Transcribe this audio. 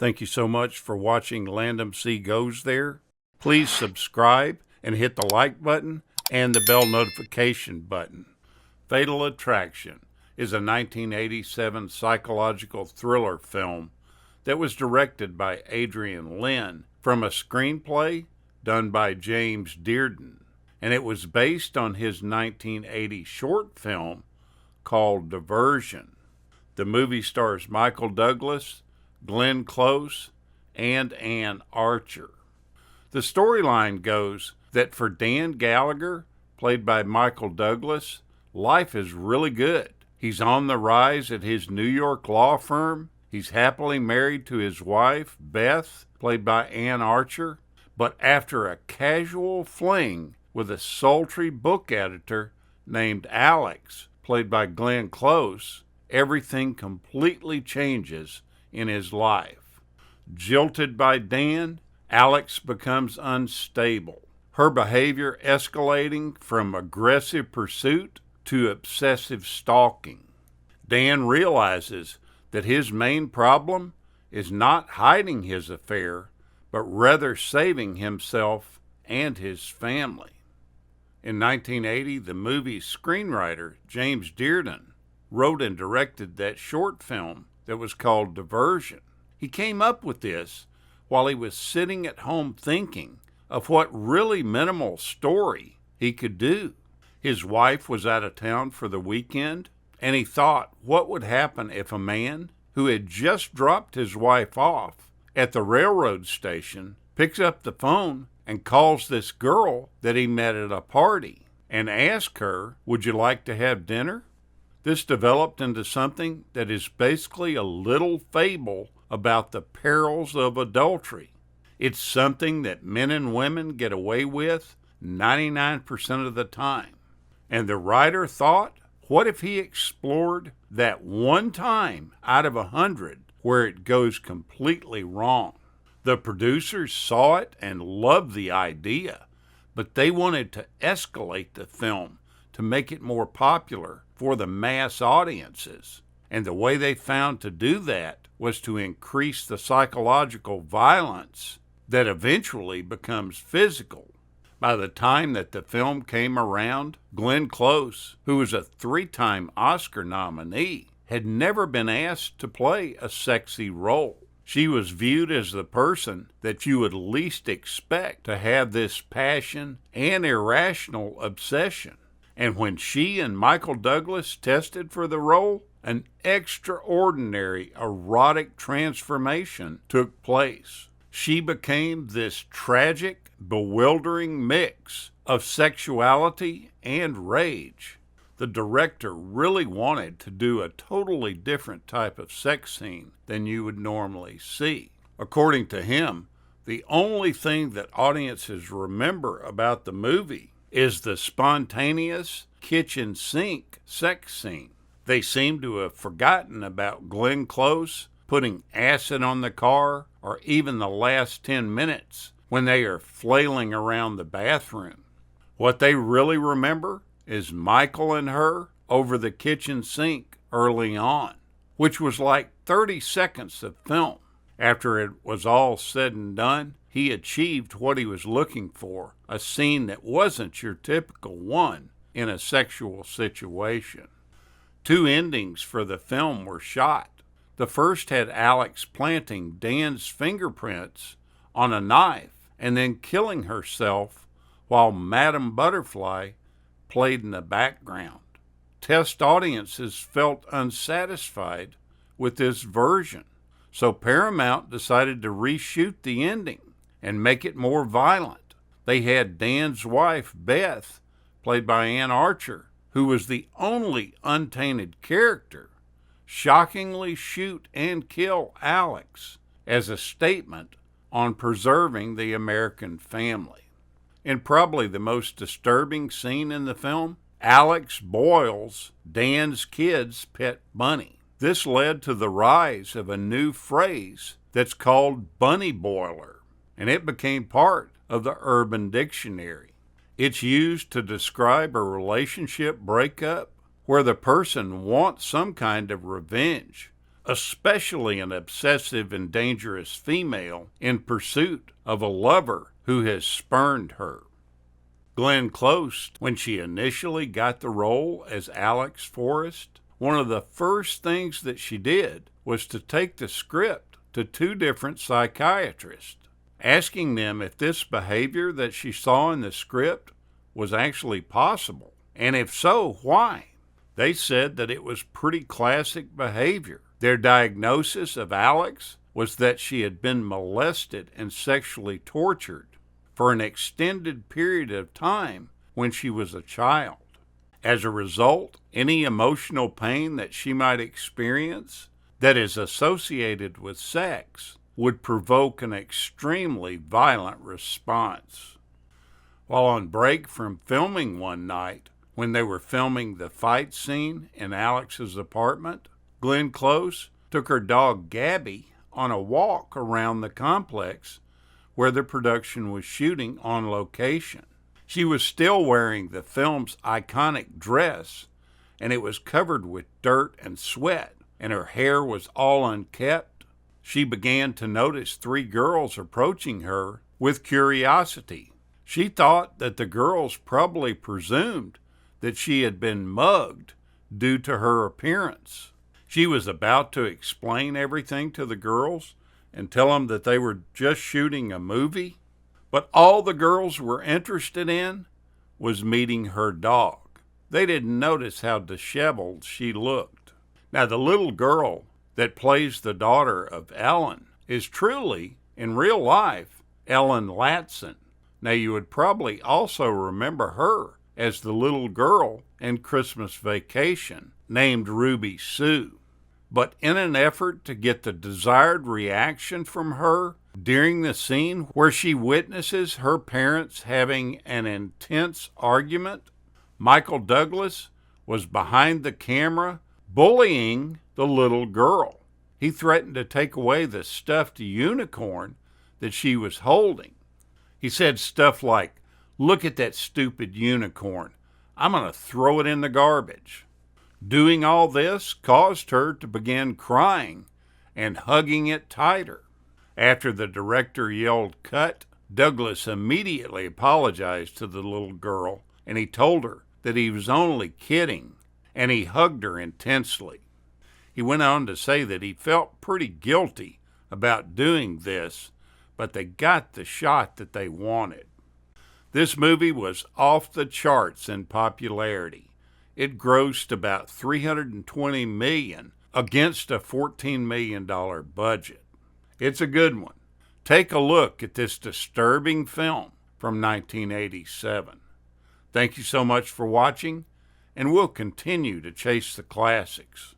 Thank you so much for watching Landumc Goes There. Please subscribe and hit the like button and the bell notification button. Fatal Attraction is a 1987 psychological thriller film that was directed by Adrian Lyne from a screenplay done by James Dearden, and it was based on his 1980 short film called Diversion. The movie stars Michael Douglas, Glenn Close, and Ann Archer. The storyline goes that for Dan Gallagher, played by Michael Douglas, life is really good. He's on the rise at his New York law firm. He's happily married to his wife, Beth, played by Ann Archer. But after a casual fling with a sultry book editor named Alex, played by Glenn Close, everything completely changes in his life. Jilted by Dan, Alex becomes unstable, her behavior escalating from aggressive pursuit to obsessive stalking. Dan realizes that his main problem is not hiding his affair, but rather saving himself and his family. In 1980, the movie's screenwriter, James Dearden, wrote and directed that short film that was called Diversion. He came up with this while he was sitting at home thinking of what really minimal story he could do. His wife was out of town for the weekend, and he thought, what would happen if a man who had just dropped his wife off at the railroad station picks up the phone and calls this girl that he met at a party and asks her, would you like to have dinner? This developed into something that is basically a little fable about the perils of adultery. It's something that men and women get away with 99% of the time. And the writer thought, what if he explored that one time out of 100 where it goes completely wrong? The producers saw it and loved the idea, but they wanted to escalate the film to make it more popular for the mass audiences. And the way they found to do that was to increase the psychological violence that eventually becomes physical. By the time that the film came around, Glenn Close, who was a 3-time Oscar nominee, had never been asked to play a sexy role. She was viewed as the person that you would least expect to have this passion and irrational obsession. And when she and Michael Douglas tested for the role, an extraordinary erotic transformation took place. She became this tragic, bewildering mix of sexuality and rage. The director really wanted to do a totally different type of sex scene than you would normally see. According to him, the only thing that audiences remember about the movie is the spontaneous kitchen sink sex scene. They seem to have forgotten about Glenn Close putting acid on the car, or even the last 10 minutes when they are flailing around the bathroom. What they really remember is Michael and her over the kitchen sink early on, which was like 30 seconds of film. After it was all said and done, he achieved what he was looking for, a scene that wasn't your typical one in a sexual situation. 2 endings for the film were shot. The first had Alex planting Dan's fingerprints on a knife and then killing herself while Madame Butterfly played in the background. Test audiences felt unsatisfied with this version, so Paramount decided to reshoot the ending and make it more violent. They had Dan's wife, Beth, played by Ann Archer, who was the only untainted character, shockingly shoot and kill Alex as a statement on preserving the American family. In probably the most disturbing scene in the film, Alex boils Dan's kid's pet bunny. This led to the rise of a new phrase that's called bunny boiler, and it became part of the Urban Dictionary. It's used to describe a relationship breakup where the person wants some kind of revenge especially an obsessive and dangerous female in pursuit of a lover who has spurned her. Glenn Close, when she initially got the role as Alex Forrest, one of the first things that she did was to take the script to 2 different psychiatrists, asking them if this behavior that she saw in the script was actually possible, and if so, why. They said that it was pretty classic behavior. Their diagnosis of Alex was that she had been molested and sexually tortured for an extended period of time when she was a child. As a result, any emotional pain that she might experience that is associated with sex would provoke an extremely violent response. While on break from filming one night, when they were filming the fight scene in Alex's apartment, Glenn Close took her dog Gabby on a walk around the complex where the production was shooting on location. She was still wearing the film's iconic dress, and it was covered with dirt and sweat, and her hair was all unkempt. She began to notice 3 girls approaching her with curiosity. She thought that the girls probably presumed that she had been mugged due to her appearance. She was about to explain everything to the girls and tell them that they were just shooting a movie, but all the girls were interested in was meeting her dog. They didn't notice how disheveled she looked. Now, the little girl that plays the daughter of Ellen is truly, in real life, Ellen Latson. Now, you would probably also remember her as the little girl in Christmas Vacation named Ruby Sue. But in an effort to get the desired reaction from her during the scene where she witnesses her parents having an intense argument, Michael Douglas was behind the camera bullying the little girl. He threatened to take away the stuffed unicorn that she was holding. He said stuff like, "Look at that stupid unicorn. I'm going to throw it in the garbage." Doing all this caused her to begin crying and hugging it tighter. After the director yelled cut, Douglas immediately apologized to the little girl, and he told her that he was only kidding, and he hugged her intensely. He went on to say that he felt pretty guilty about doing this, but they got the shot that they wanted. This movie was off the charts in popularity. It grossed about $320 million against a $14 million budget. It's a good one. Take a look at this disturbing film from 1987. Thank you so much for watching, and we'll continue to chase the classics.